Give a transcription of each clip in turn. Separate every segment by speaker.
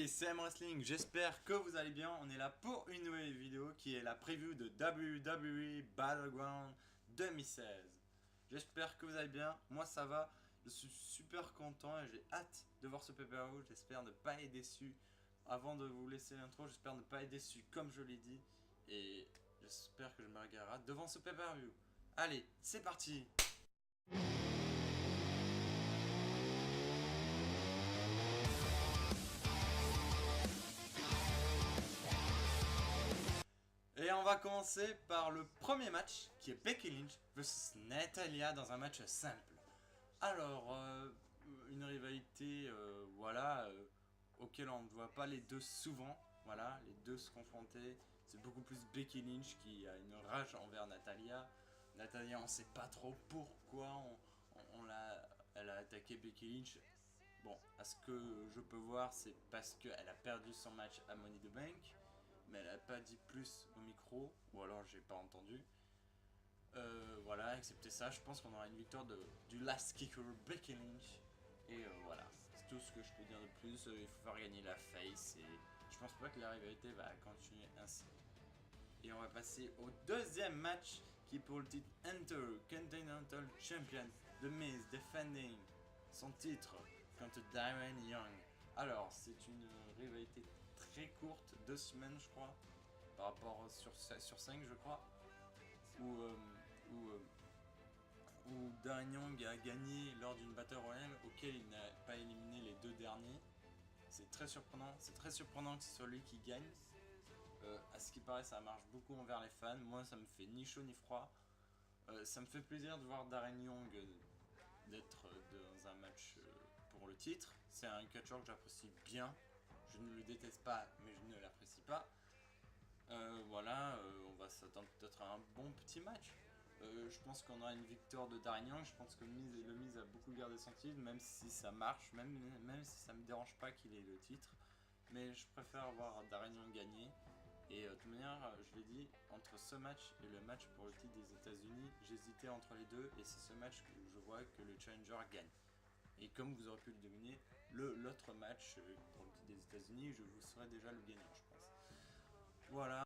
Speaker 1: CM Wrestling, j'espère que vous allez bien. On est là pour une nouvelle vidéo qui est la preview de WWE Battleground 2016. J'espère que vous allez bien, moi ça va, je suis super content et j'ai hâte de voir ce pay-per-view. J'espère ne pas être déçu. Avant de vous laisser l'intro, j'espère ne pas être déçu comme je l'ai dit. Et j'espère que je me régalera devant ce pay-per-view. Allez, c'est parti! Et on va commencer par le premier match qui est Becky Lynch vs Natalya dans un match simple. Alors, une rivalité auquel on ne voit pas les deux souvent. Voilà, les deux se confronter. C'est beaucoup plus Becky Lynch qui a une rage envers Natalya. Natalya, on ne sait pas trop pourquoi elle a attaqué Becky Lynch. Bon, à ce que je peux voir, c'est parce qu'elle a perdu son match à Money in the Bank, mais elle n'a pas dit plus au micro, ou alors j'ai pas entendu. Voilà, excepté ça, je pense qu'on aura une victoire du Last Kicker Becky Lynch. Et voilà, c'est tout ce que je peux dire de plus. Il faut faire gagner la face et je pense pas que la rivalité va continuer ainsi. Et on va passer au deuxième match qui est pour le titre Intercontinental Champion. The Miz defending son titre contre Darren Young. Alors, c'est une rivalité très courte, 2 semaines je crois, par rapport sur 5 je crois, où Darren Young a gagné lors d'une Battle Royale auquel il n'a pas éliminé les deux derniers. C'est très surprenant que ce soit lui qui gagne. À ce qui paraît, ça marche beaucoup envers les fans. Moi, ça me fait ni chaud ni froid. Ça me fait plaisir de voir Darren Young d'être dans un match pour le titre. C'est un catcheur que j'apprécie bien. Je ne le déteste pas, mais je ne l'apprécie pas. Voilà, on va s'attendre peut-être à un bon petit match. Je pense qu'on aura une victoire de Darren Young. Je pense que le Miz a beaucoup gardé son titre, même si ça marche, même si ça me dérange pas qu'il ait le titre. Mais je préfère voir Darren Young gagner. Et de toute manière, je l'ai dit, entre ce match et le match pour le titre des États-Unis, j'hésitais entre les deux et c'est ce match que je vois que le challenger gagne. Et comme vous aurez pu le deviner, l'autre match pour le titre des États-Unis, je vous saurais déjà le gagnant, je pense. Voilà.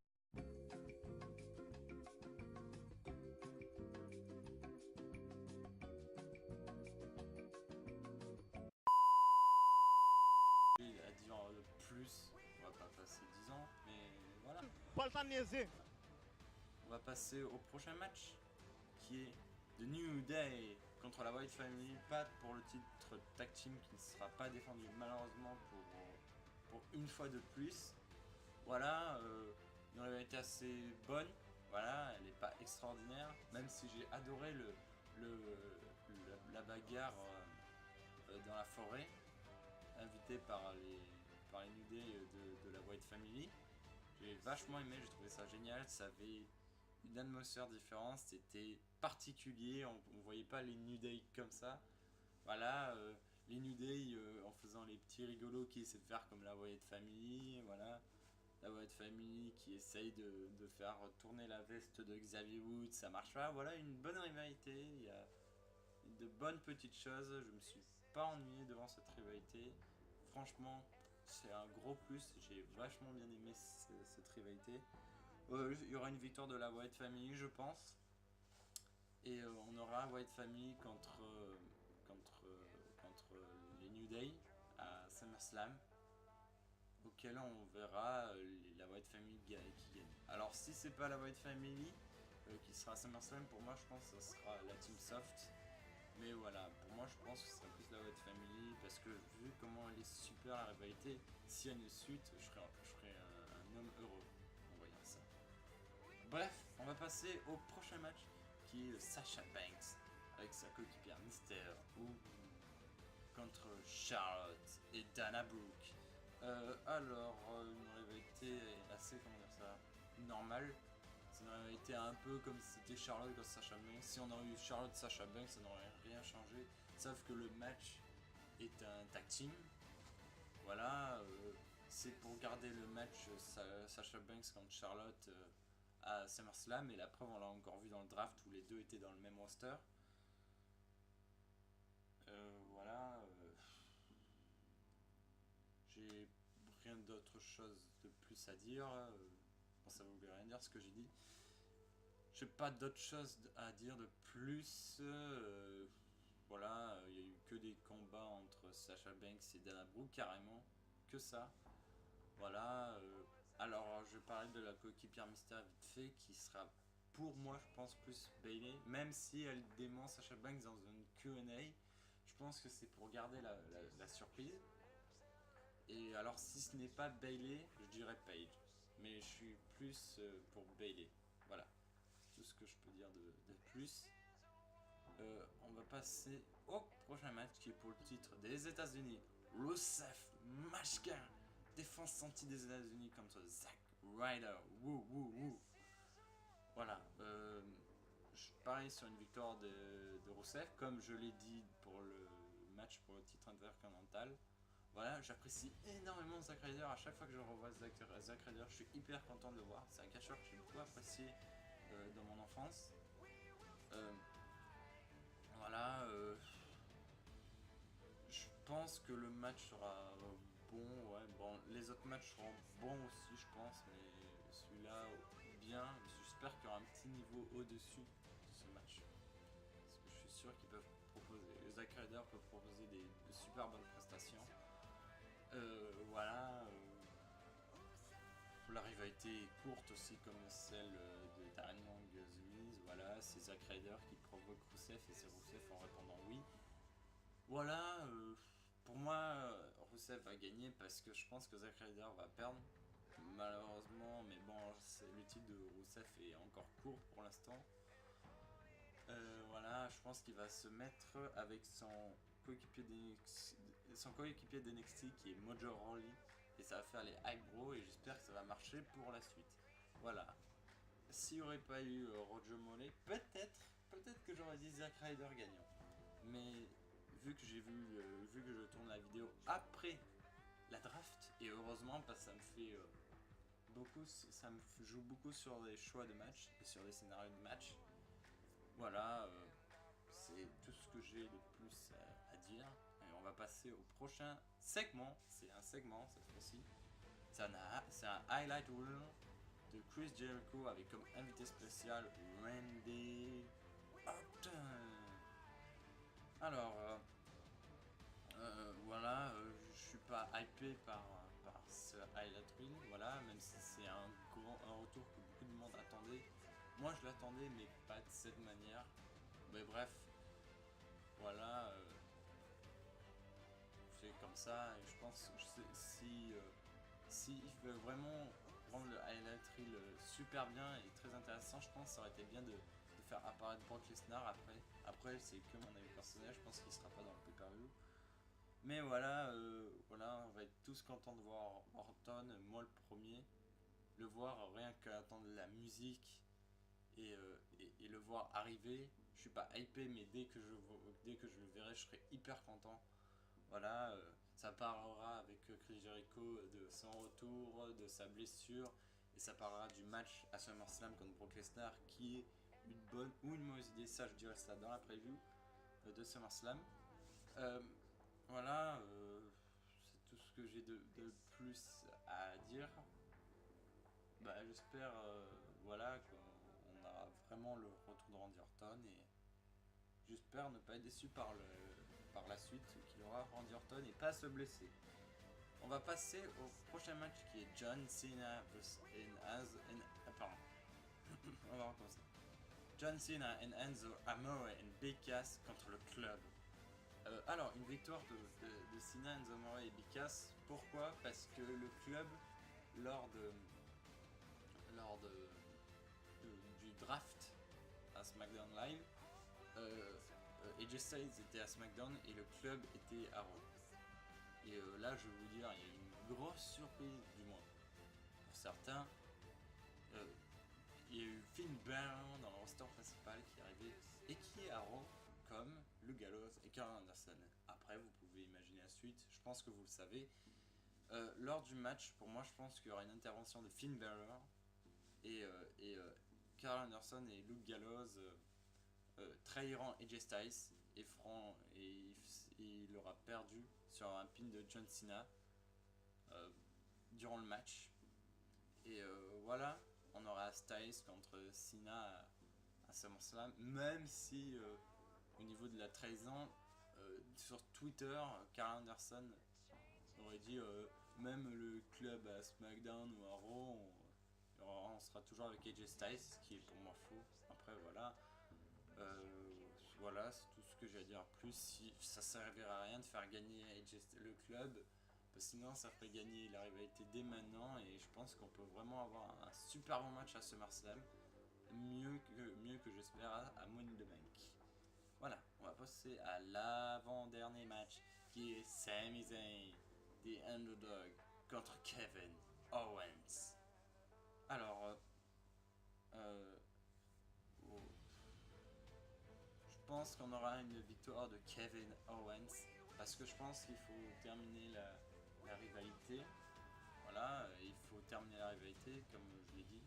Speaker 1: Il a 10 ans de plus, on va pas passer 10 ans, mais voilà.
Speaker 2: Pas le temps de niaiser.
Speaker 1: On va passer au prochain match qui est The New Day contre la White Family, pas pour le titre tag team qui ne sera pas défendu malheureusement pour une fois de plus. Voilà, une rivalité assez bonne, voilà, elle n'est pas extraordinaire, même si j'ai adoré la bagarre dans la forêt, invitée par les New Day de la White Family. J'ai vachement aimé, j'ai trouvé ça génial, ça avait une atmosphère différente, c'était particulier, on voyait pas les New Day comme ça. Voilà, les New Day en faisant les petits rigolos qui essaient de faire comme la Wyatt Family, voilà. La Wyatt Family qui essaye de faire tourner la veste de Xavier Woods, ça marche pas. Voilà, une bonne rivalité, il y a de bonnes petites choses, je me suis pas ennuyé devant cette rivalité. Franchement, c'est un gros plus, j'ai vachement bien aimé cette rivalité. Il y aura une victoire de la Wyatt Family, je pense. Et on aura Wyatt Family contre les New Day à SummerSlam, auquel on verra la Wyatt Family qui gagne. Alors si c'est pas la Wyatt Family qui sera à SummerSlam, pour moi je pense que ce sera la Team Soft. Mais voilà, pour moi je pense que ce sera plus la Wyatt Family parce que vu comment elle est super la rivalité, s'il y a une suite, je serai un homme heureux en voyant ça. Bref, on va passer au prochain match qui est Sasha Banks avec sa coéquipière Mystère ou contre Charlotte et Dana Brooke. Une rivalité assez, comment dire ça, normale. C'est une rivalité un peu comme si c'était Charlotte contre Sasha Banks. Si on aurait eu Charlotte Sasha Banks, ça n'aurait rien changé. Sauf que le match est un tag team. Voilà, c'est pour garder le match Sasha Banks contre Charlotte à SummerSlam. Et la preuve, on l'a encore vu dans le draft où les deux étaient dans le même roster. Voilà. J'ai rien d'autre chose de plus à dire. Bon, ça ne voulait rien dire ce que j'ai dit. J'ai pas d'autre chose à dire de plus. Voilà, il n'y a eu que des combats entre Sasha Banks et Dana Brooke, carrément. Que ça. Voilà. Alors, je parlais de la coéquipière mystère vite fait, qui sera pour moi, je pense, plus Bayley. Même si elle dément Sasha Banks dans une Q&A, je pense que c'est pour garder la surprise. Et alors, si ce n'est pas Bayley, je dirais Paige. Mais je suis plus pour Bayley. Voilà. C'est tout ce que je peux dire de plus. On va passer au prochain match qui est pour le titre des États-Unis. Rusev Machka, défense sentie des États-Unis contre Zack Ryder. Wouh, wouh, wouh. Voilà. Je parie sur une victoire de Rusev, comme je l'ai dit pour le match pour le titre intercontinental. Voilà, j'apprécie énormément Zack Ryder. À chaque fois que je revois Zack Ryder, je suis hyper content de le voir. C'est un catcheur que j'ai beaucoup apprécié dans mon enfance. Voilà, je pense que le match sera bon, ouais, bon, les autres matchs seront bons aussi, je pense, mais celui-là, bien, j'espère qu'il y aura un petit niveau au-dessus de ce match. Parce que je suis sûr qu'ils peuvent proposer, Zack Ryder peut proposer de super bonnes prestations. Voilà, la rivalité est courte aussi comme celle de Darren Young The Miz, voilà, c'est Zack Ryder qui provoque Rusev et c'est Rusev en répondant oui. Voilà, pour moi, Rusev va gagner parce que je pense que Zack Ryder va perdre, malheureusement, mais bon, le titre de Rusev est encore court pour l'instant. Voilà, je pense qu'il va se mettre avec son coéquipier d'NXT qui est Mojo Rawley et ça va faire les hype bros et j'espère que ça va marcher pour la suite. Voilà. S'il n'y aurait pas eu Roger Mollet, peut-être que j'aurais dit Zack Ryder gagnant. Mais vu que vu que je tourne la vidéo après la draft, et heureusement parce que ça me fait ça me joue beaucoup sur des choix de match et sur des scénarios de match. Voilà, c'est tout ce que j'ai de plus à dire. Et on va passer au prochain segment. C'est un segment cette fois-ci. C'est un highlight reel de Chris Jericho avec comme invité spécial Randy Orton. Alors, voilà, je suis pas hypé par ce highlight reel, voilà, même si c'est un retour que beaucoup de monde attendait. Moi je l'attendais, mais pas de cette manière. Mais bref, voilà, c'est comme ça, et je pense que si il veut vraiment rendre le highlight reel super bien et très intéressant, je pense que ça aurait été bien de faire apparaître Brock Lesnar après. Après, c'est que mon avis personnel, je pense qu'il sera pas dans le pay-per-view. Mais voilà, voilà, on va être tous contents de voir Orton, moi le premier. Le voir rien qu'attendre la musique et le voir arriver. Je suis pas hypé, mais dès que je le verrai, je serai hyper content. Voilà, ça parlera avec Chris Jericho de son retour, de sa blessure, et ça parlera du match à SummerSlam contre Brock Lesnar qui est une bonne ou une mauvaise idée. Ça, je dirais ça dans la preview de SummerSlam. Voilà, c'est tout ce que j'ai de plus à dire. Bah, j'espère voilà, qu'on aura vraiment le retour de Randy Orton et j'espère ne pas être déçu par la suite, qu'il aura Randy Orton et pas se blesser. On va passer au prochain match qui est John Cena vs. Pardon. On va recommencer. John Cena et Enzo Amore et Big Cass contre le club. Alors, une victoire de Cena, Enzo Amore et Big Cass. Pourquoi? Parce que le club, lors du draft à SmackDown Live, AJ Styles était à SmackDown et le club était à Raw. Et là, je vais vous dire, il y a une grosse surprise, du moins pour certains. Il y a eu Finn Balor dans le roster principal qui est arrivé et qui est à Raw comme Luke Gallows et Karl Anderson. Après, vous pouvez imaginer la suite, je pense que vous le savez. Lors du match, pour moi, je pense qu'il y aura une intervention de Finn Balor et Karl Anderson et Luke Gallows trahiront AJ Styles et il aura perdu sur un pin de John Cena. durant le match. Et voilà, on aura Styles contre Cena à SummerSlam, même si au niveau de la trahison, sur Twitter, Karl Anderson aurait dit même le club à SmackDown ou à Raw, on sera toujours avec AJ Styles, ce qui est pour moi faux. Après voilà, voilà c'est tout ce que j'ai à dire. Plus si ça servirait à rien de faire gagner le club, parce que sinon ça ferait gagner la rivalité dès maintenant, et je pense qu'on peut vraiment avoir un super bon match à SummerSlam, mieux que j'espère à Money in the Bank. Voilà, on va passer à l'avant-dernier match qui est Sami Zayn, The Underdog, contre Kevin Owens. Alors, oh, je pense qu'on aura une victoire de Kevin Owens parce que je pense qu'il faut terminer la rivalité. Voilà, il faut terminer la rivalité, comme je l'ai dit.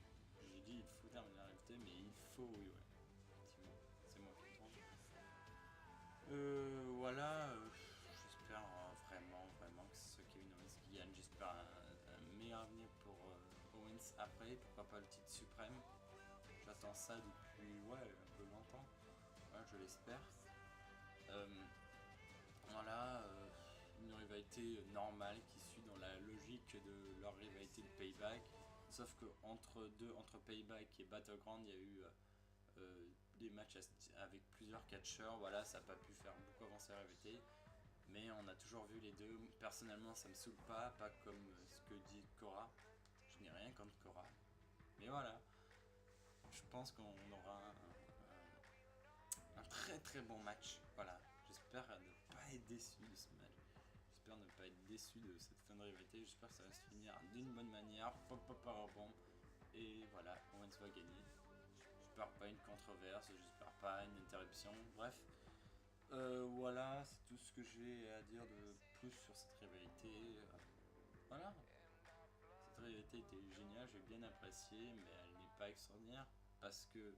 Speaker 1: J'ai dit il faut terminer la rivalité, mais il faut, oui, ouais. Effectivement, c'est moi qui me trompe. Voilà, j'espère vraiment que ce soit Kevin Owens qui gagne. J'espère un meilleur avenir pour Owens après, pourquoi pas le titre suprême. J'attends ça depuis un peu longtemps, ouais, je l'espère. Voilà, une rivalité normale qui suit dans la logique de leur rivalité de Payback. Sauf que entre Payback et Battleground, il y a eu des matchs avec plusieurs catcheurs. Voilà, ça n'a pas pu faire beaucoup avancer la rivalité. Mais on a toujours vu les deux. Personnellement, ça me saoule pas comme ce que dit Cora. Je n'ai rien contre Cora. Mais voilà, je pense qu'on aura un très très bon match. Voilà, j'espère ne pas être déçu de ce match. J'espère ne pas être déçu de cette fin de rivalité. J'espère que ça va se finir d'une bonne manière. Pop. Et voilà, Owens va gagner. J'espère pas une controverse, j'espère pas une interruption. Bref, voilà, c'est tout ce que j'ai à dire de plus sur cette rivalité. Voilà, cette rivalité était géniale, j'ai bien apprécié, mais elle n'est pas extraordinaire parce que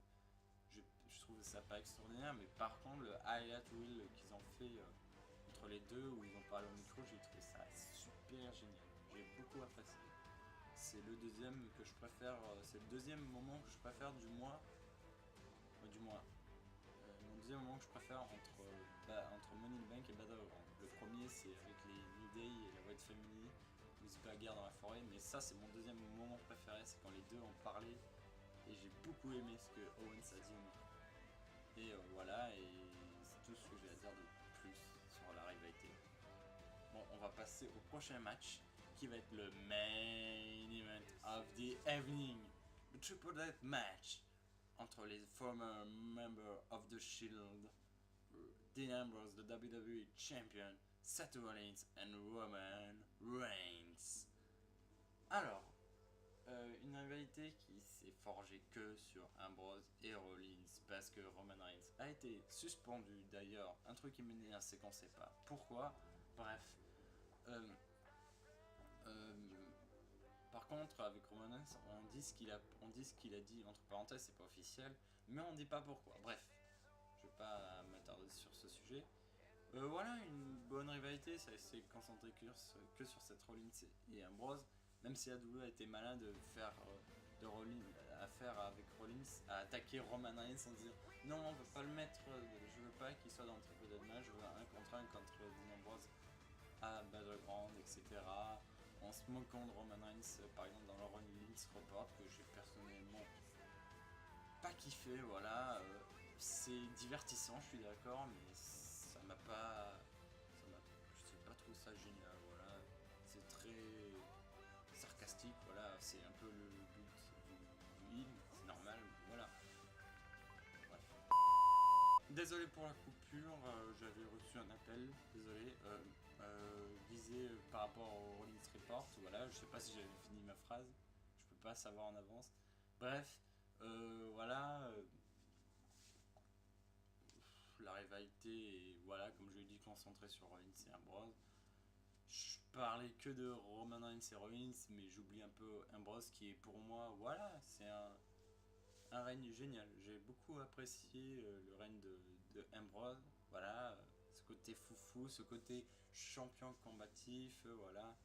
Speaker 1: je trouve ça pas extraordinaire. Mais par contre, le highlight reel qu'ils ont fait entre les deux, où ils ont parlé au micro, j'ai trouvé ça super génial. J'ai beaucoup apprécié. C'est le deuxième que je préfère, c'est le deuxième moment que je préfère du mois. Mon deuxième moment que je préfère entre Money in the Bank et Battleground. Le premier c'est avec les New Day et la White Family où ils se bagarrent dans la forêt, mais ça c'est mon deuxième moment préféré, c'est quand les deux ont parlé et j'ai beaucoup aimé ce que Owens a dit au micro. Et voilà, et c'est tout ce que j'ai à dire de plus sur la rivalité. Bon, on va passer au prochain match qui va être le main event of the evening, le Triple Threat match entre les former members of the Shield, Dean Ambrose, the WWE Champion, Seth Rollins and Roman Reigns. Alors, une rivalité qui s'est forgée que sur Ambrose et Rollins parce que Roman Reigns a été suspendu. D'ailleurs, un truc qui m'énerve, c'est qu'on ne sait pas pourquoi. Bref. Par contre, avec Roman Reigns, on dit ce qu'il a dit, entre parenthèses, c'est pas officiel, mais on dit pas pourquoi. Bref, je vais pas m'attarder sur ce sujet. Voilà, une bonne rivalité, ça s'est concentré que sur cette Rollins et Ambrose, même si AW a été malin de faire avec Rollins, à attaquer Roman Reigns sans dire non, on veut pas le mettre, je veux pas qu'il soit dans le triple threat match, je veux un contre Dean Ambrose à Battleground, etc. En se moquant de Roman Reigns, par exemple dans le Rollins Report, que j'ai personnellement pas kiffé, voilà. C'est divertissant, je suis d'accord, mais ça m'a pas. Je sais pas trop ça génial, voilà. C'est très sarcastique, voilà. C'est un peu le but du c'est normal, voilà. Bref. Désolé pour la coupure, j'avais reçu un appel, désolé. Visé par rapport au Rollins Report, voilà, je sais pas si j'avais fini ma phrase, je peux pas savoir en avance. Bref, voilà, la rivalité est, voilà, comme je l'ai dit, concentrée sur Rollins et Ambrose. Je parlais que de Roman Reigns et Rollins, mais j'oublie un peu Ambrose qui est pour moi, voilà, c'est un règne génial. J'ai beaucoup apprécié le règne de Ambrose, voilà, ce côté foufou, ce côté champion combatif, voilà.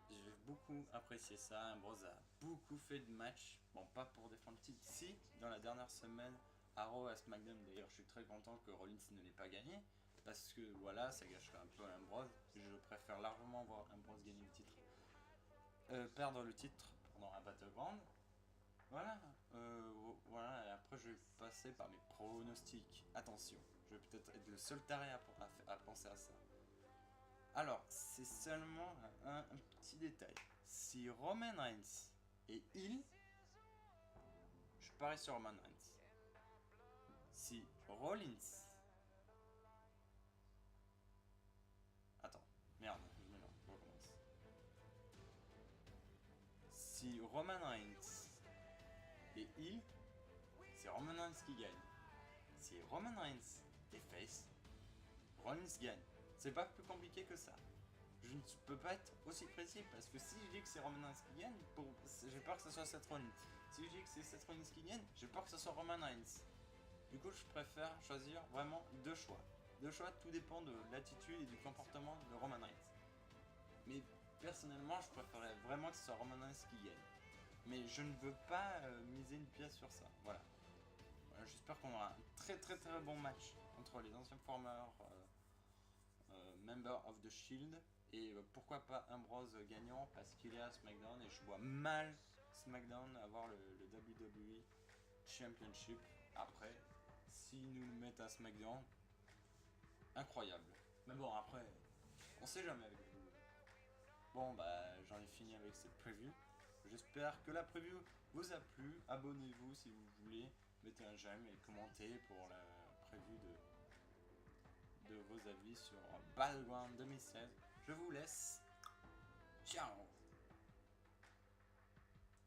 Speaker 1: J'ai beaucoup apprécié ça. Ambrose a beaucoup fait de matchs. Bon, pas pour défendre le titre. Si, dans la dernière semaine, à Raw, à SmackDown, d'ailleurs, je suis très content que Rollins ne l'ait pas gagné. Parce que voilà, ça gâcherait un peu Ambrose. Je préfère largement voir Ambrose gagner le titre. Perdre le titre pendant un Battleground. Voilà, voilà, et après je vais passer par mes pronostics. Attention, je vais peut-être être le seul taré à penser à ça. Alors, c'est seulement un petit détail. Si Roman Reigns est heel, je parie sur Roman Reigns. Si Rollins... Attends, merde, je mélange, je recommence. Si Roman Reigns est heel, c'est Roman Reigns qui gagne. Si Roman Reigns est face, Rollins gagne. C'est pas plus compliqué que ça. Je ne peux pas être aussi précis parce que si je dis que c'est Roman Reigns qui gagne, j'ai peur que ce soit Seth Rollins. Si je dis que c'est Seth Rollins qui gagne, j'ai peur que ce soit Roman Reigns. Du coup, je préfère choisir vraiment deux choix. Deux choix, tout dépend de l'attitude et du comportement de Roman Reigns. Mais personnellement, je préférerais vraiment que ce soit Roman Reigns qui gagne. Mais je ne veux pas miser une pièce sur ça. Voilà. J'espère qu'on aura un très bon match entre les anciens former Member of the Shield et pourquoi pas Ambrose gagnant parce qu'il est à SmackDown et je vois mal SmackDown avoir le WWE Championship après si nous le mettent à SmackDown, incroyable. Mais bon, après on sait jamais avec le WWE. Bon bah j'en ai fini avec cette preview. J'espère que la preview vous a plu. Abonnez-vous si vous voulez, mettez un j'aime et commentez pour la preview de vos avis sur Battleground 2016. Je vous laisse. Ciao.